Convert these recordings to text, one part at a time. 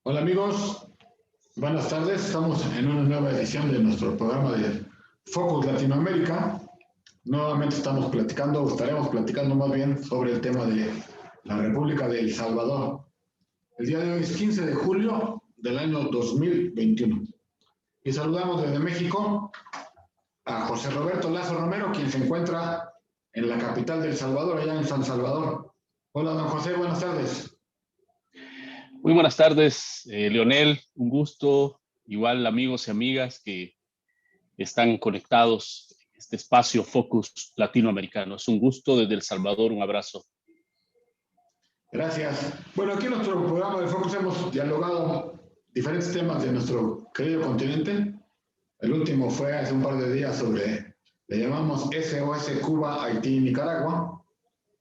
Hola amigos, buenas tardes. Estamos en una nueva edición de nuestro programa de Focus Latinoamérica. Nuevamente estaremos platicando más bien sobre el tema de la República de El Salvador. El día de hoy es 15 de julio del año 2021. Y saludamos desde México a José Roberto Lazo Romero, quien se encuentra en la capital de El Salvador, allá en San Salvador. Hola, don José, buenas tardes. Muy buenas tardes, Leonel, un gusto, igual amigos y amigas que están conectados en este espacio Focus Latinoamericano. Es un gusto desde El Salvador, un abrazo. Gracias. Bueno, aquí en nuestro programa de Focus hemos dialogado diferentes temas de nuestro querido continente. El último fue hace un par de días le llamamos SOS Cuba, Haití y Nicaragua.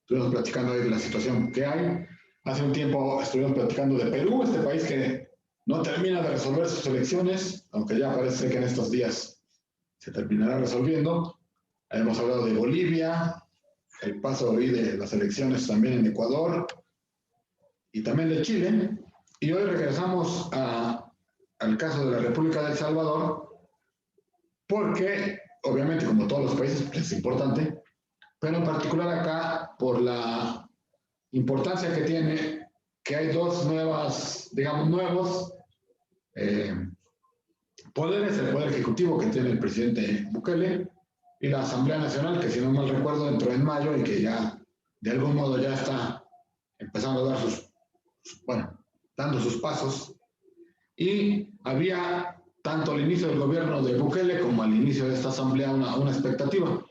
Estuvimos platicando ahí de la situación que hay. Hace un tiempo estuvimos platicando de Perú, este país que no termina de resolver sus elecciones, aunque ya parece que en estos días se terminará resolviendo. Hemos hablado de Bolivia, el paso hoy de las elecciones también en Ecuador y también de Chile. Y hoy regresamos al caso de la República de El Salvador, porque obviamente como todos los países es importante, pero en particular acá por la importancia que tiene que hay dos nuevos poderes, el poder ejecutivo que tiene el presidente Bukele y la Asamblea Nacional, que si no mal recuerdo entró en mayo y que ya de algún modo ya está empezando a dar dando sus pasos. Y había tanto al inicio del gobierno de Bukele como al inicio de esta asamblea una expectativa.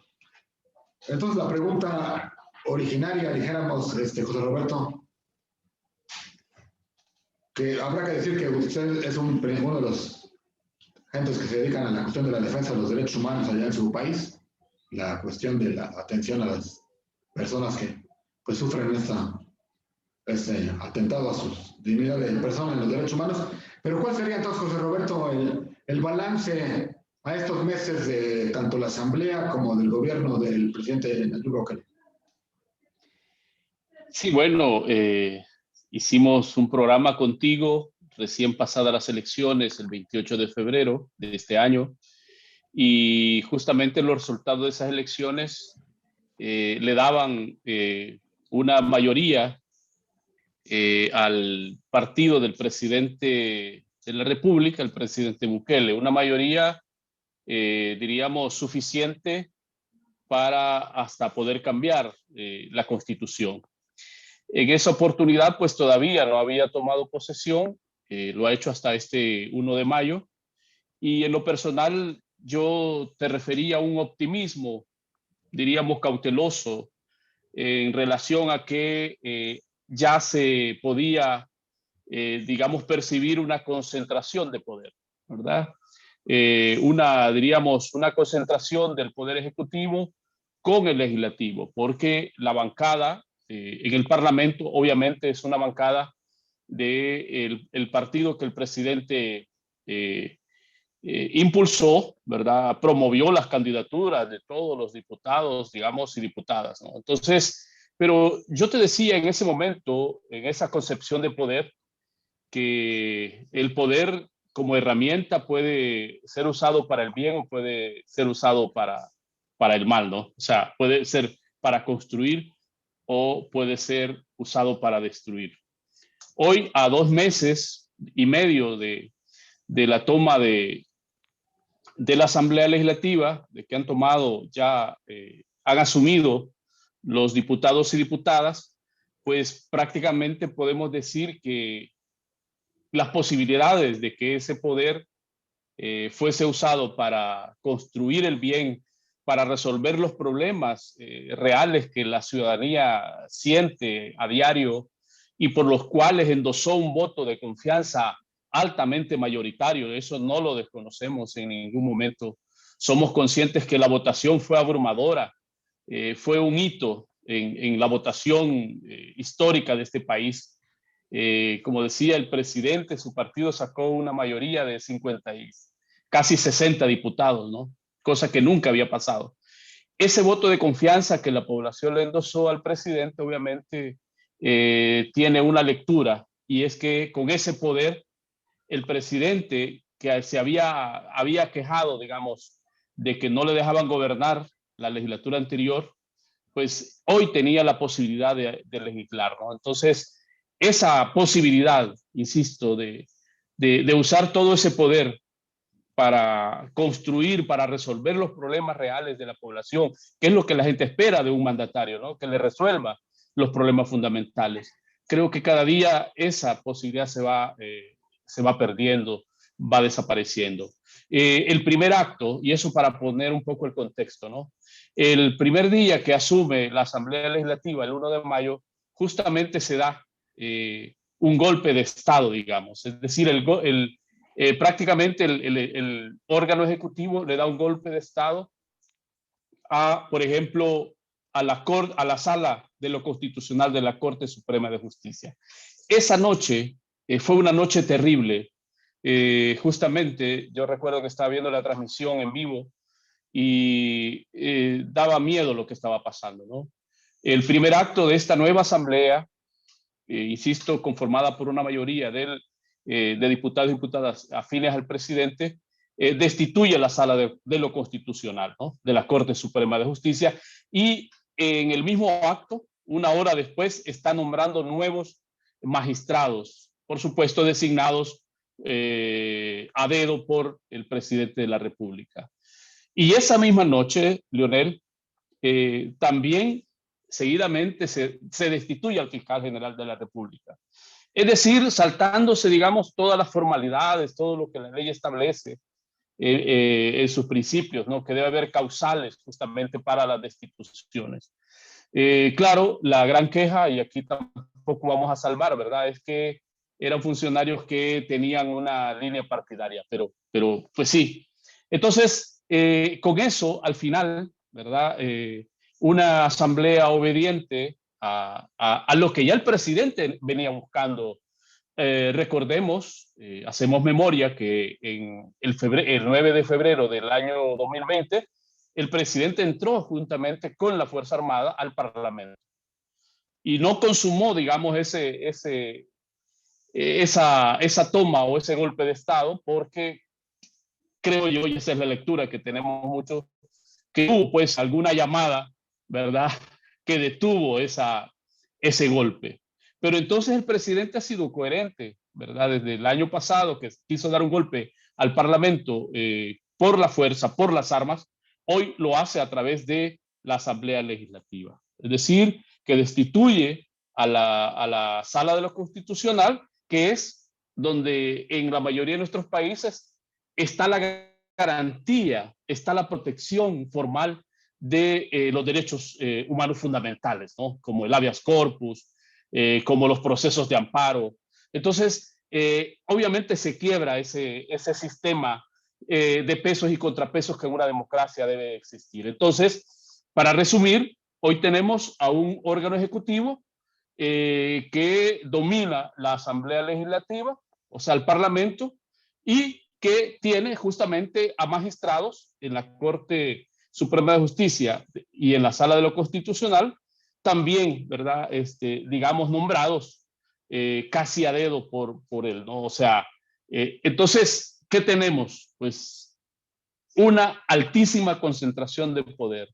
Entonces la pregunta originaria, dijéramos, José Roberto, que habrá que decir que usted es uno de los gentes que se dedican a la cuestión de la defensa de los derechos humanos allá en su país, la cuestión de la atención a las personas que pues sufren este atentado a su dignidad de persona en los derechos humanos. Pero ¿cuál sería entonces, José Roberto, el balance a estos meses de tanto la Asamblea como del gobierno del presidente Nayib Bukele? Sí, bueno, hicimos un programa contigo recién pasadas las elecciones, el 28 de febrero de este año, y justamente los resultados de esas elecciones le daban una mayoría al partido del presidente de la República, el presidente Bukele, una mayoría, diríamos, suficiente para hasta poder cambiar la Constitución. En esa oportunidad, pues todavía no había tomado posesión, lo ha hecho hasta este 1 de mayo, y en lo personal yo te refería a un optimismo, diríamos cauteloso, en relación a que ya se podía, digamos, percibir una concentración de poder, ¿verdad? Diríamos, una concentración del poder ejecutivo con el legislativo, porque la bancada en el Parlamento obviamente es una bancada del el partido que el presidente impulsó, ¿verdad? Promovió las candidaturas de todos los diputados, digamos, y diputadas, ¿no? Entonces, pero yo te decía en ese momento, en esa concepción de poder, que el poder como herramienta puede ser usado para el bien o puede ser usado para el mal, ¿no? O sea, puede ser para construir o puede ser usado para destruir. Hoy, a 2 meses y medio de la toma de la Asamblea Legislativa, de que han tomado ya, han asumido los diputados y diputadas, pues prácticamente podemos decir que las posibilidades de que ese poder fuese usado para construir el bien, para resolver los problemas reales que la ciudadanía siente a diario y por los cuales endosó un voto de confianza altamente mayoritario. Eso no lo desconocemos en ningún momento. Somos conscientes que la votación fue abrumadora, fue un hito en la votación histórica de este país. Como decía el presidente, su partido sacó una mayoría de 50 y casi 60 diputados, ¿no? Cosa que nunca había pasado. Ese voto de confianza que la población le endosó al presidente, obviamente, tiene una lectura, y es que con ese poder el presidente que se había quejado, digamos, de que no le dejaban gobernar la legislatura anterior, pues hoy tenía la posibilidad de legislar, ¿no? Entonces, esa posibilidad, insisto, de usar todo ese poder para construir, para resolver los problemas reales de la población, que es lo que la gente espera de un mandatario, ¿no? Que le resuelva los problemas fundamentales. Creo que cada día esa posibilidad se va perdiendo, va desapareciendo. El primer acto, y eso para poner un poco el contexto, ¿no? El primer día que asume la Asamblea Legislativa, el 1 de mayo, justamente se da un golpe de Estado, digamos. Es decir, prácticamente el órgano ejecutivo le da un golpe de Estado a, por ejemplo, a la sala de lo constitucional de la Corte Suprema de Justicia. Esa noche fue una noche terrible. Justamente yo recuerdo que estaba viendo la transmisión en vivo y daba miedo lo que estaba pasando, ¿no? El primer acto de esta nueva asamblea, insisto, conformada por una mayoría de diputados y diputadas afines al presidente, destituye la sala de lo constitucional, ¿no? De la Corte Suprema de Justicia, y en el mismo acto, una hora después, está nombrando nuevos magistrados, por supuesto designados a dedo por el presidente de la República. Y esa misma noche, Leonel, también seguidamente se destituye al fiscal general de la República. Es decir, saltándose, digamos, todas las formalidades, todo lo que la ley establece en sus principios, ¿no? Que debe haber causales justamente para las destituciones. Claro, la gran queja, y aquí tampoco vamos a salvar, ¿verdad? Es que eran funcionarios que tenían una línea partidaria, pero pues sí. Entonces, con eso, al final, ¿verdad? Una asamblea obediente a lo que ya el presidente venía buscando. Recordemos, hacemos memoria que en el 9 de febrero del año 2020, el presidente entró juntamente con la Fuerza Armada al Parlamento y no consumó, digamos, esa toma o ese golpe de Estado, porque creo yo, y esa es la lectura que tenemos muchos, que hubo pues alguna llamada, ¿verdad?, que detuvo ese golpe. Pero entonces el presidente ha sido coherente, ¿verdad? Desde el año pasado que quiso dar un golpe al Parlamento por la fuerza, por las armas, hoy lo hace a través de la Asamblea Legislativa. Es decir, que destituye a la Sala de lo Constitucional, que es donde en la mayoría de nuestros países está la garantía, está la protección formal de los derechos humanos fundamentales, ¿no? Como el habeas corpus, como los procesos de amparo. Entonces, obviamente se quiebra ese sistema de pesos y contrapesos que en una democracia debe existir. Entonces, para resumir, hoy tenemos a un órgano ejecutivo que domina la Asamblea Legislativa, o sea, el Parlamento, y que tiene justamente a magistrados en la Corte Suprema de Justicia y en la Sala de lo Constitucional, también, ¿verdad? Digamos, nombrados casi a dedo por él, ¿no? O sea, entonces, ¿qué tenemos? Pues una altísima concentración de poder.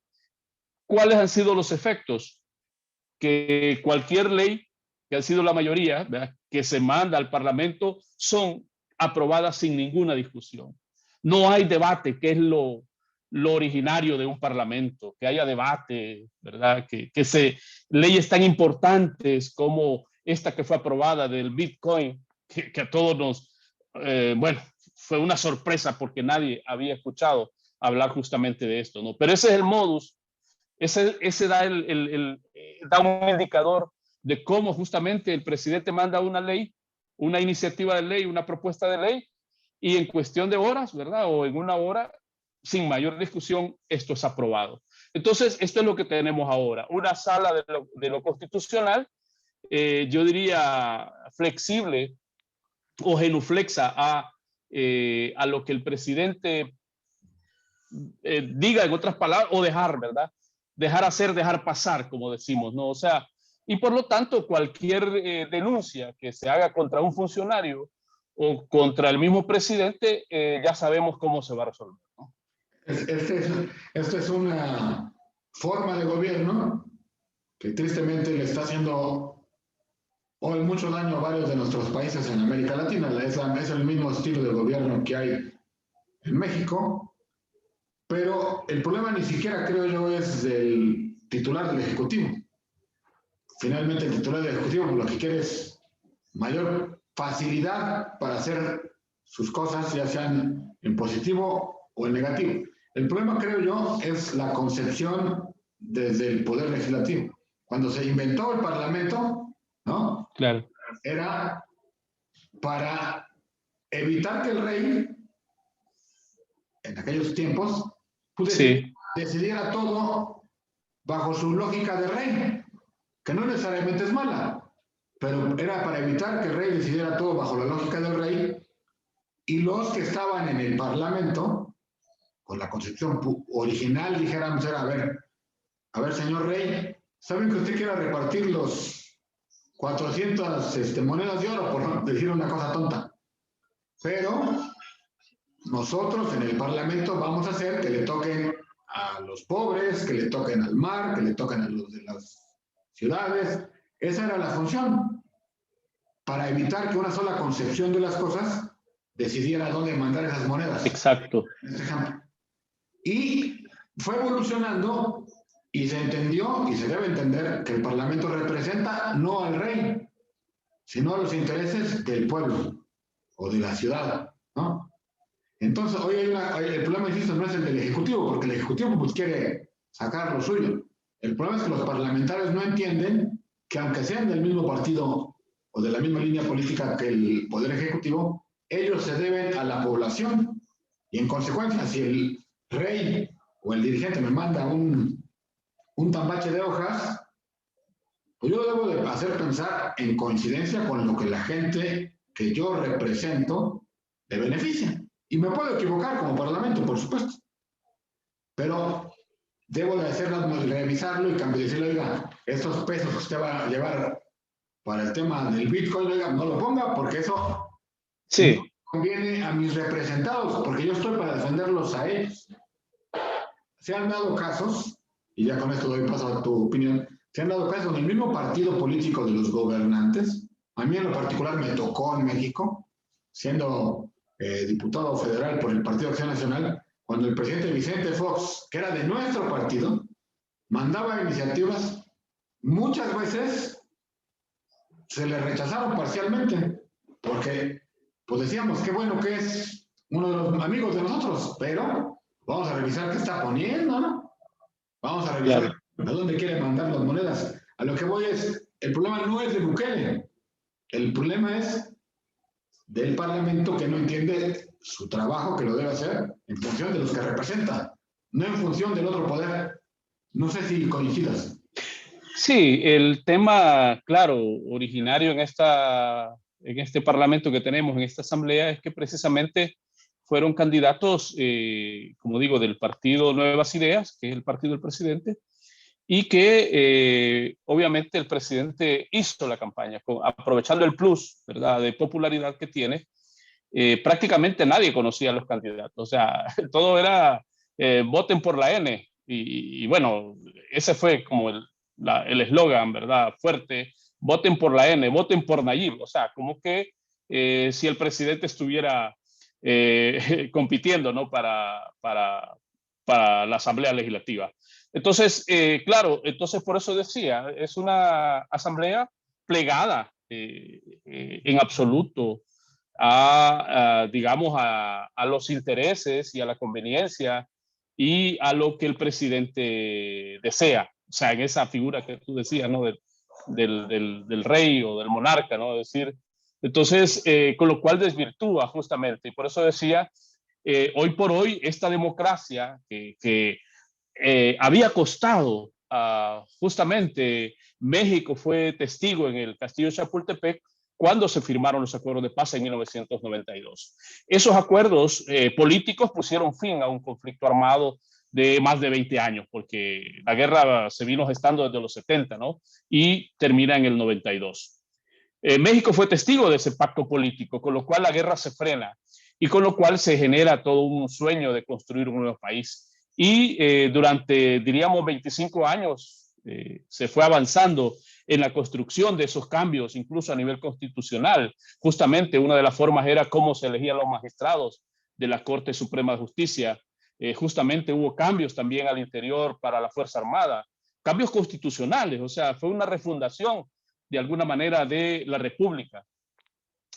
¿Cuáles han sido los efectos? Que cualquier ley, que ha sido la mayoría, ¿verdad?, que se manda al Parlamento, son aprobadas sin ninguna discusión. No hay debate, que es lo originario de un parlamento, que haya debate, ¿verdad? Leyes tan importantes como esta que fue aprobada del Bitcoin, que a todos bueno, fue una sorpresa porque nadie había escuchado hablar justamente de esto, ¿no? Pero ese es el modus, ese da un indicador de cómo justamente el presidente manda una ley, una iniciativa de ley, una propuesta de ley, y en cuestión de horas, ¿verdad? O en una hora, sin mayor discusión, esto es aprobado. Entonces, esto es lo que tenemos ahora, una sala de lo constitucional, yo diría flexible o genuflexa a lo que el presidente diga, en otras palabras, o dejar, ¿verdad? Dejar hacer, dejar pasar, como decimos, ¿no? O sea, y por lo tanto, cualquier denuncia que se haga contra un funcionario o contra el mismo presidente, ya sabemos cómo se va a resolver, ¿no? Esta es una forma de gobierno que tristemente le está haciendo hoy mucho daño a varios de nuestros países en América Latina. Es el mismo estilo de gobierno que hay en México, pero el problema ni siquiera, creo yo, es del titular del Ejecutivo. Finalmente, el titular del Ejecutivo lo que quiere es mayor facilidad para hacer sus cosas, ya sean en positivo o en negativo. El problema, creo yo, es la concepción desde el Poder Legislativo. Cuando se inventó el Parlamento, ¿no? Claro. Era para evitar que el rey, en aquellos tiempos, Sí. decidiera todo bajo su lógica de rey, que no necesariamente es mala, pero era para evitar que el rey decidiera todo bajo la lógica del rey, y los que estaban en el Parlamento, con la concepción original, dijéramos, era, a ver, señor rey, ¿saben que usted quiere repartir los 400 monedas de oro, por no decir una cosa tonta? Pero nosotros en el Parlamento vamos a hacer que le toquen a los pobres, que le toquen al mar, que le toquen a los de las ciudades. Esa era la función, para evitar que una sola concepción de las cosas decidiera dónde mandar esas monedas. Exacto. Este ejemplo. Y fue evolucionando y se entendió y se debe entender que el Parlamento representa no al rey, sino a los intereses del pueblo o de la ciudad, ¿no? Entonces, hoy el problema, insisto, no es el del Ejecutivo, porque el Ejecutivo pues quiere sacar lo suyo. El problema es que los parlamentarios no entienden que aunque sean del mismo partido o de la misma línea política que el Poder Ejecutivo, ellos se deben a la población. Y en consecuencia, si el rey o el dirigente me manda un tambache de hojas, pues yo debo de hacer pensar en coincidencia con lo que la gente que yo represento le beneficia. Y me puedo equivocar como parlamento, por supuesto. Pero debo de revisarlo y decirle, oiga, estos pesos que usted va a llevar para el tema del Bitcoin, oiga, no lo ponga porque eso sí. no conviene a mis representados, porque yo estoy para defenderlos a ellos. Se han dado casos, y ya con esto doy paso a tu opinión, se han dado casos en el mismo partido político de los gobernantes. A mí en lo particular me tocó en México, siendo diputado federal por el Partido Acción Nacional, cuando el presidente Vicente Fox, que era de nuestro partido, mandaba iniciativas, muchas veces se le rechazaron parcialmente, porque pues decíamos, qué bueno que es uno de los amigos de nosotros, pero vamos a revisar qué está poniendo, ¿no? Vamos a revisar a dónde quiere mandar las monedas. A lo que voy es, el problema no es de Bukele, el problema es del Parlamento, que no entiende su trabajo, que lo debe hacer en función de los que representa, no en función del otro poder. No sé si coincidas. Sí, el tema, claro, originario en este parlamento que tenemos, en esta asamblea, es que precisamente fueron candidatos, como digo, del partido Nuevas Ideas, que es el partido del presidente, y que obviamente el presidente hizo la campaña, aprovechando el plus, ¿verdad?, de popularidad que tiene. Prácticamente nadie conocía a los candidatos, o sea, todo era voten por la N, y bueno, ese fue como el eslogan, ¿verdad?, fuerte: voten por la N, voten por Nayib, o sea, como que si el presidente estuviera compitiendo, ¿no?, para la Asamblea Legislativa. Entonces, claro, entonces por eso decía, es una asamblea plegada en absoluto digamos, a los intereses y a la conveniencia y a lo que el presidente desea. O sea, en esa figura que tú decías, ¿no?, del rey o del monarca, ¿no? Es decir, entonces, con lo cual desvirtúa justamente. Y por eso decía, hoy por hoy, esta democracia que había costado, justamente México fue testigo en el Castillo de Chapultepec cuando se firmaron los acuerdos de paz en 1992. Esos acuerdos políticos pusieron fin a un conflicto armado de más de 20 años, porque la guerra se vino gestando desde los 70, ¿no? Y termina en el 92. México fue testigo de ese pacto político, con lo cual la guerra se frena y con lo cual se genera todo un sueño de construir un nuevo país. Y durante, diríamos, 25 años se fue avanzando en la construcción de esos cambios, incluso a nivel constitucional. Justamente una de las formas era cómo se elegían los magistrados de la Corte Suprema de Justicia. Justamente hubo cambios también al interior para la Fuerza Armada, cambios constitucionales, o sea, fue una refundación de alguna manera de la República.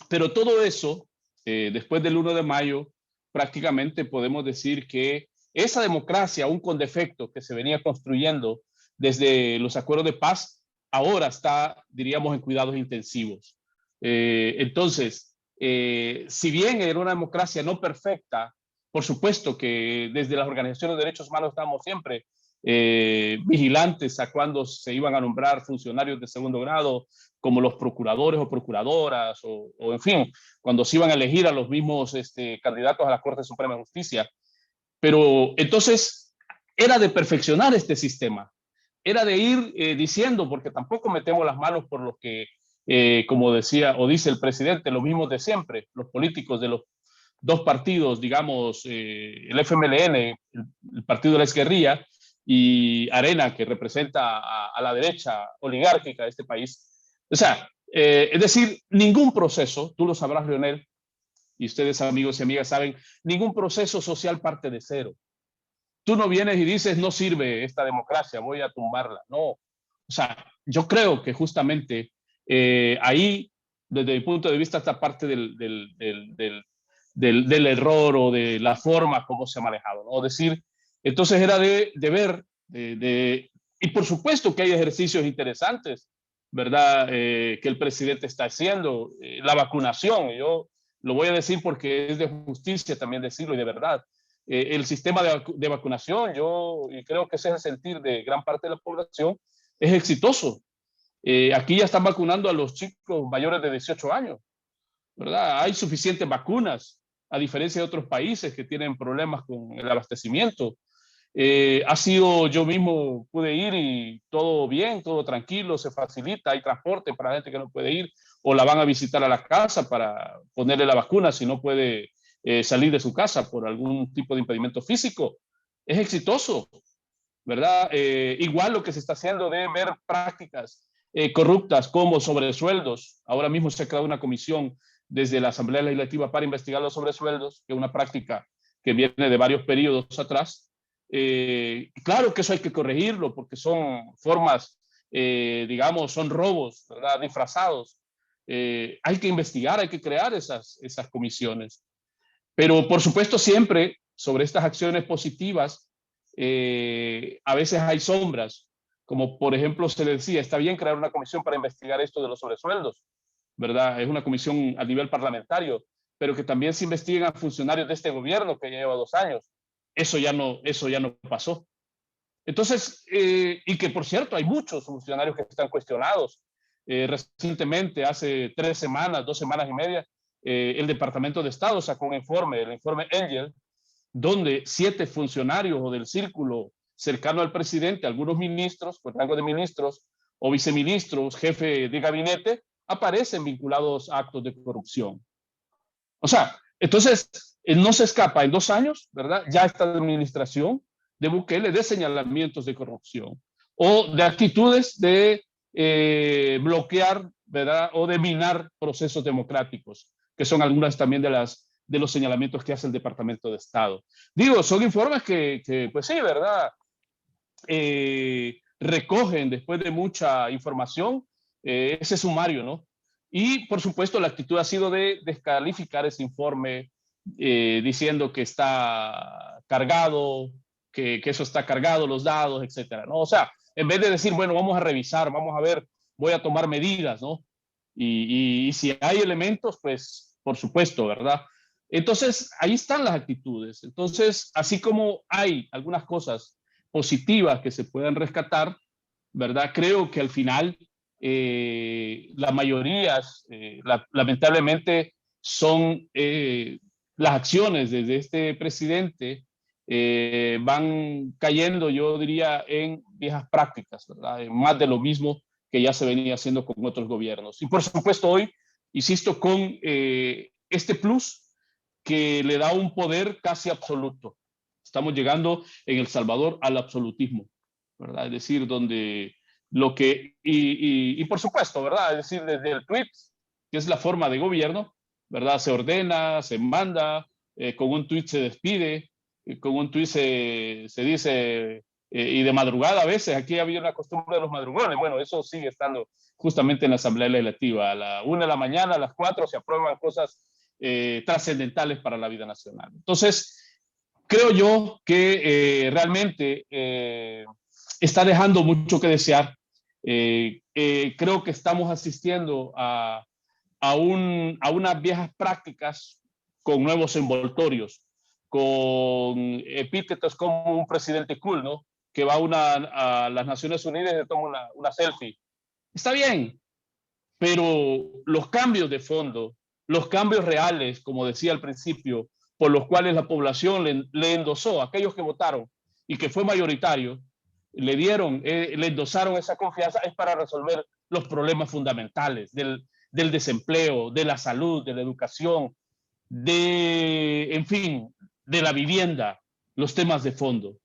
Pero todo eso, después del 1 de mayo, prácticamente podemos decir que esa democracia, aún con defecto que se venía construyendo desde los acuerdos de paz, ahora está, diríamos, en cuidados intensivos. Entonces, si bien era una democracia no perfecta, por supuesto que desde las organizaciones de derechos humanos estamos siempre vigilantes a cuando se iban a nombrar funcionarios de segundo grado, como los procuradores o procuradoras, o en fin, cuando se iban a elegir a los mismos candidatos a la Corte Suprema de Justicia. Pero entonces era de perfeccionar este sistema, era de ir diciendo, porque tampoco metemos las manos por lo que, como decía o dice el presidente, los mismos de siempre, los políticos de los dos partidos, digamos, el FMLN, el partido de la exguerrilla, y Arena, que representa a la derecha oligárquica de este país. O sea, es decir, ningún proceso, tú lo sabrás, Leonel, y ustedes, amigos y amigas, saben, ningún proceso social parte de cero. Tú no vienes y dices, no sirve esta democracia, voy a tumbarla. No. O sea, yo creo que justamente ahí, desde mi punto de vista, esta parte del error o de la forma como se ha manejado, ¿no? Es decir, entonces era de ver, y por supuesto que hay ejercicios interesantes, ¿verdad? Que el presidente está haciendo, la vacunación, yo lo voy a decir porque es de justicia también decirlo y de verdad. El sistema de vacunación, yo y creo que ese es el sentir de gran parte de la población, es exitoso. Aquí ya están vacunando a los chicos mayores de 18 años, ¿verdad? Hay suficientes vacunas, a diferencia de otros países que tienen problemas con el abastecimiento. Ha sido, yo mismo pude ir y todo bien, todo tranquilo, se facilita, hay transporte para la gente que no puede ir o la van a visitar a la casa para ponerle la vacuna si no puede salir de su casa por algún tipo de impedimento físico. Es exitoso, ¿verdad? Igual lo que se está haciendo de ver prácticas corruptas como sobresueldos. Ahora mismo se ha creado una comisión desde la Asamblea Legislativa para investigar los sobresueldos, que es una práctica que viene de varios periodos atrás. Claro que eso hay que corregirlo porque son formas, digamos, son robos, ¿verdad? Disfrazados. Hay que investigar, hay que crear esas comisiones. Pero por supuesto siempre sobre estas acciones positivas, a veces hay sombras, como por ejemplo se decía, está bien crear una comisión para investigar esto de los sobresueldos, ¿verdad? Es una comisión a nivel parlamentario, pero que también se investiguen a funcionarios de este gobierno que ya lleva 2 años. Eso ya no pasó. Entonces, y que por cierto, hay muchos funcionarios que están cuestionados. Recientemente, hace 3 semanas, 2 semanas y media, el Departamento de Estado sacó un informe, el informe Angel, donde 7 funcionarios o del círculo cercano al presidente, algunos ministros, con rango de ministros o viceministros, jefe de gabinete, aparecen vinculados a actos de corrupción. O sea, entonces, no se escapa en 2 años, ¿verdad? Ya esta administración de Bukele de señalamientos de corrupción o de actitudes de bloquear, ¿verdad? O de minar procesos democráticos, que son algunas también de los señalamientos que hace el Departamento de Estado. Digo, son informes que pues sí, ¿verdad? Recogen después de mucha información ese sumario, ¿no? Y por supuesto la actitud ha sido de descalificar ese informe diciendo que está cargado, que eso está cargado, los dados, etcétera, ¿no? O sea, en vez de decir, bueno, vamos a revisar, vamos a ver, voy a tomar medidas, ¿no? Y si hay elementos, pues por supuesto, ¿verdad? Entonces, ahí están las actitudes. Entonces, así como hay algunas cosas positivas que se puedan rescatar, ¿verdad? Creo que al final la mayoría, lamentablemente, son las acciones desde este presidente van cayendo, yo diría, en viejas prácticas, ¿verdad? En más de lo mismo que ya se venía haciendo con otros gobiernos. Y por supuesto hoy, insisto, con este plus que le da un poder casi absoluto. Estamos llegando en El Salvador al absolutismo, ¿verdad? Es decir, donde lo que, y por supuesto, ¿verdad? Es decir, desde el tweet, que es la forma de gobierno, ¿verdad? Se ordena, se manda, con un tweet se despide, con un tweet se dice, y de madrugada a veces, aquí había una costumbre de los madrugones, bueno, eso sigue estando justamente en la Asamblea Legislativa, a la 1 de la mañana, a las 4 se aprueban cosas trascendentales para la vida nacional. Entonces, creo yo que realmente está dejando mucho que desear. Creo que estamos asistiendo a unas viejas prácticas con nuevos envoltorios, con epítetos como un presidente cool, ¿no? Que va a las Naciones Unidas y le toma una selfie. Está bien, pero los cambios de fondo, los cambios reales, como decía al principio, por los cuales la población le endosó, aquellos que votaron y que fue mayoritario, le endosaron esa confianza, es para resolver los problemas fundamentales del desempleo, de la salud, de la educación, en fin, de la vivienda, los temas de fondo.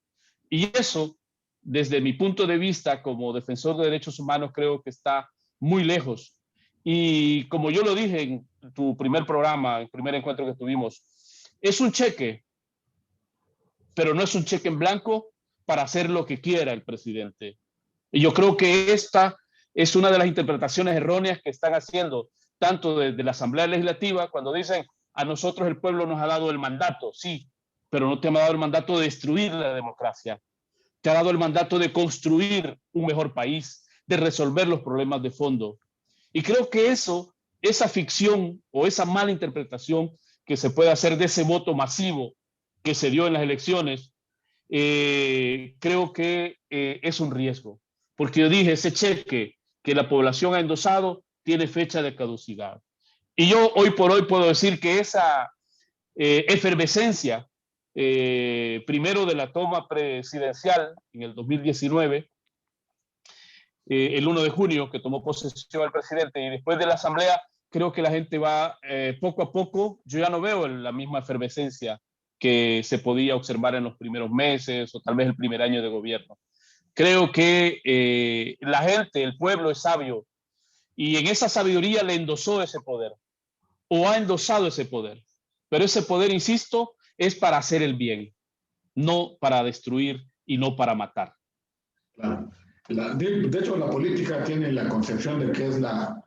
Y eso, desde mi punto de vista como defensor de derechos humanos, creo que está muy lejos. Y como yo lo dije en tu primer programa, el primer encuentro que tuvimos, es un cheque, pero no es un cheque en blanco para hacer lo que quiera el presidente. Y yo creo que esta es una de las interpretaciones erróneas que están haciendo tanto desde la Asamblea Legislativa cuando dicen a nosotros el pueblo nos ha dado el mandato, sí, pero no te ha dado el mandato de destruir la democracia, te ha dado el mandato de construir un mejor país, de resolver los problemas de fondo. Y creo que esa ficción o esa mala interpretación que se puede hacer de ese voto masivo que se dio en las elecciones, creo que es un riesgo. Porque yo dije, ese cheque que la población ha endosado tiene fecha de caducidad. Y yo hoy por hoy puedo decir que esa efervescencia, primero de la toma presidencial en el 2019, el 1 de junio que tomó posesión el presidente y después de la asamblea, creo que la gente va poco a poco, yo ya no veo la misma efervescencia que se podía observar en los primeros meses o tal vez el primer año de gobierno. Creo que la gente, el pueblo es sabio y en esa sabiduría le endosó ese poder o ha endosado ese poder. Pero ese poder, insisto, es para hacer el bien, no para destruir y no para matar. Claro. De hecho, la política tiene la concepción de que es la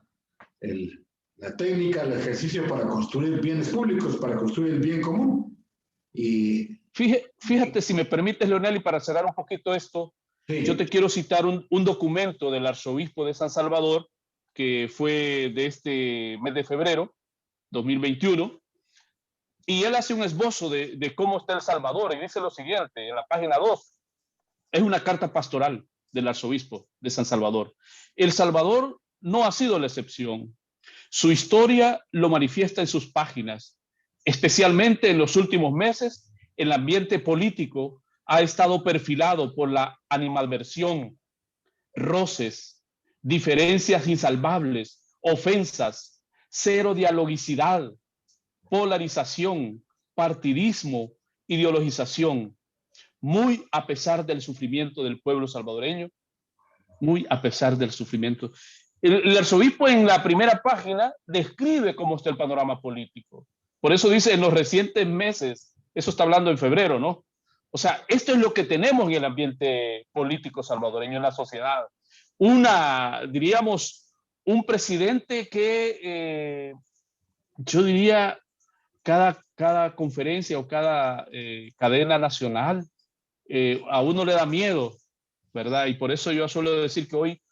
técnica, el ejercicio para construir bienes públicos, para construir el bien común. Y fíjate, si me permites, Leonel, y para cerrar un poquito esto, sí, yo te quiero citar un documento del arzobispo de San Salvador, que fue de este mes de febrero 2021, y él hace un esbozo de cómo está El Salvador, y dice lo siguiente, en la página 2, es una carta pastoral del arzobispo de San Salvador. El Salvador no ha sido la excepción. Su historia lo manifiesta en sus páginas, especialmente en los últimos meses. El ambiente político ha estado perfilado por la animadversión, roces, diferencias insalvables, ofensas, cero dialogicidad, polarización, partidismo, ideologización, muy a pesar del sufrimiento del pueblo salvadoreño, muy a pesar del sufrimiento. El arzobispo en la primera página describe cómo está el panorama político. Por eso dice en los recientes meses, eso está hablando en febrero, ¿no? O sea, esto es lo que tenemos en el ambiente político salvadoreño, en la sociedad. Diríamos, un presidente que yo diría cada conferencia o cada cadena nacional a uno le da miedo, ¿verdad? Y por eso yo suelo decir que hoy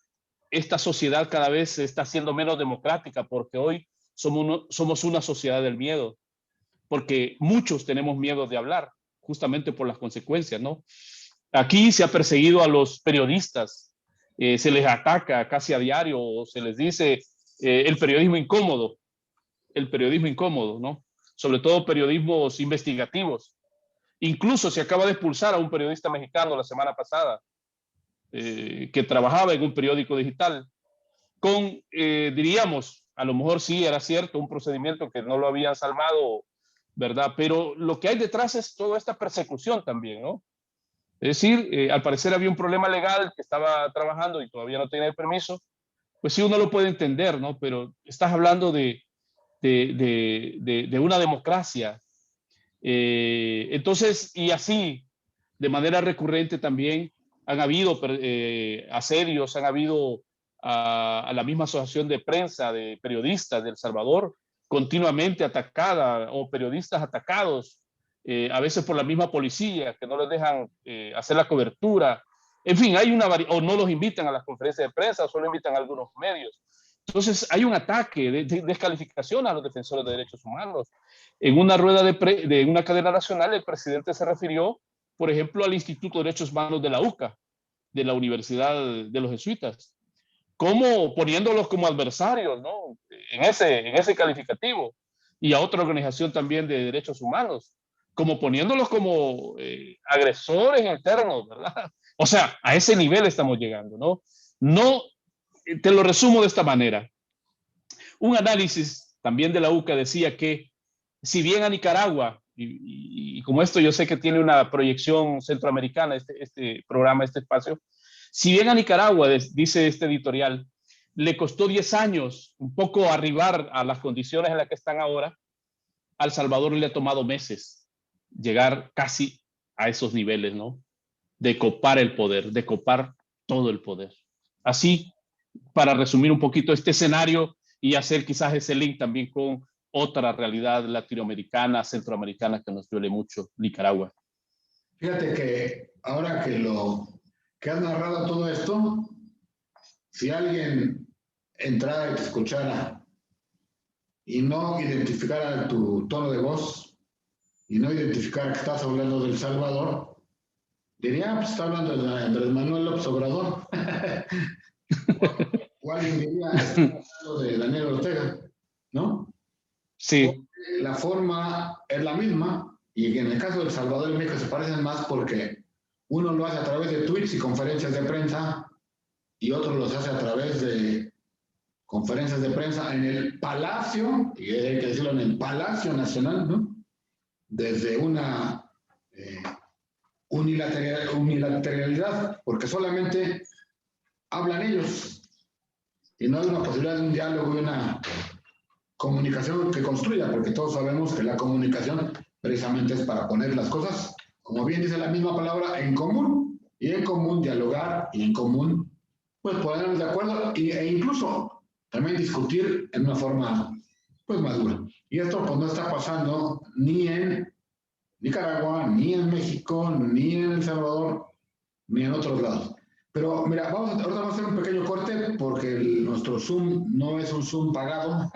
esta sociedad cada vez se está haciendo menos democrática, porque hoy somos una sociedad del miedo, porque muchos tenemos miedo de hablar, justamente por las consecuencias, ¿no? Aquí se ha perseguido a los periodistas, se les ataca casi a diario, o se les dice el periodismo incómodo, ¿no? Sobre todo periodismos investigativos. Incluso se acaba de expulsar a un periodista mexicano la semana pasada, que trabajaba en un periódico digital, con, diríamos, a lo mejor sí era cierto, un procedimiento que no lo habían salvado, ¿verdad? Pero lo que hay detrás es toda esta persecución también, ¿no? Es decir, al parecer había un problema legal que estaba trabajando y todavía no tenía el permiso, pues sí uno lo puede entender, ¿no? Pero estás hablando de una democracia. Entonces, y así, de manera recurrente también, han habido asedios, han habido a la misma asociación de prensa, de periodistas de El Salvador, continuamente atacada, o periodistas atacados, a veces por la misma policía, que no les dejan hacer la cobertura. En fin, hay o no los invitan a las conferencias de prensa, solo invitan a algunos medios. Entonces, hay un ataque de descalificación a los defensores de derechos humanos. En una rueda de una cadena nacional, el presidente se refirió, por ejemplo, al Instituto de Derechos Humanos de la UCA, de la Universidad de los Jesuitas, como poniéndolos como adversarios, ¿no? En ese calificativo, y a otra organización también de derechos humanos, como poniéndolos como agresores internos, ¿verdad? O sea, a ese nivel estamos llegando, ¿no? No, te lo resumo de esta manera. Un análisis también de la UCA decía que si bien a Nicaragua, y como esto yo sé que tiene una proyección centroamericana, este programa, este espacio, si bien a Nicaragua, dice este editorial, le costó 10 años un poco arribar a las condiciones en las que están ahora, a El Salvador le ha tomado meses llegar casi a esos niveles, ¿no? De copar el poder, de copar todo el poder. Así, para resumir un poquito este escenario y hacer quizás ese link también con otra realidad latinoamericana, centroamericana que nos duele mucho, Nicaragua. Fíjate que ahora que has narrado todo esto, si alguien entrara y te escuchara y no identificara tu tono de voz y no identificara que estás hablando de El Salvador, diría, pues está hablando de Andrés Manuel López Obrador. O alguien diría, está hablando de Daniel Ortega, ¿no? Sí. Porque la forma es la misma, y en el caso de El Salvador y México se parecen más porque uno lo hace a través de tweets y conferencias de prensa, y otro los hace a través de conferencias de prensa en el Palacio, y hay que decirlo, en el Palacio Nacional, ¿no? Desde una unilateralidad, porque solamente hablan ellos, y no hay una posibilidad de un diálogo y una comunicación que construya, porque todos sabemos que la comunicación precisamente es para poner las cosas, como bien dice la misma palabra, en común, y en común dialogar, y en común pues ponernos de acuerdo e incluso también discutir en una forma pues madura. Y esto pues no está pasando ni en Nicaragua, ni en México, ni en El Salvador, ni en otros lados. Pero mira, ahorita vamos a hacer un pequeño corte porque nuestro Zoom no es un Zoom pagado.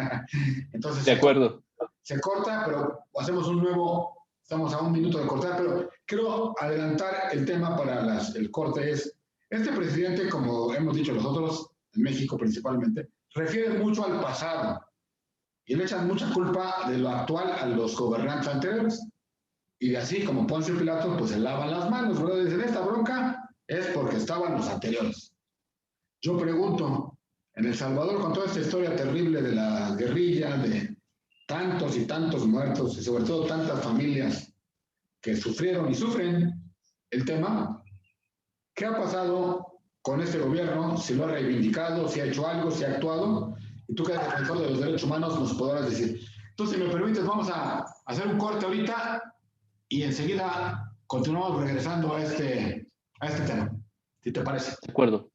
Entonces de acuerdo. Se corta, pero hacemos un nuevo, estamos a un minuto de cortar, pero quiero adelantar el tema para el corte. Este presidente, como hemos dicho nosotros, en México principalmente, refiere mucho al pasado y le echan mucha culpa de lo actual a los gobernantes anteriores. Y así como Poncio Pilato, pues se lavan las manos, ¿verdad? Dicen, esta bronca es porque estaban los anteriores. Yo pregunto, en El Salvador, con toda esta historia terrible de la guerrilla, de tantos y tantos muertos, y sobre todo tantas familias que sufrieron y sufren el tema, ¿qué ha pasado con este gobierno? Si lo ha reivindicado, si ha hecho algo, si ha actuado. Y tú que eres defensor de los derechos humanos nos podrás decir. Entonces, si me permites, vamos a hacer un corte ahorita y enseguida continuamos regresando a este tema, si te parece. De acuerdo.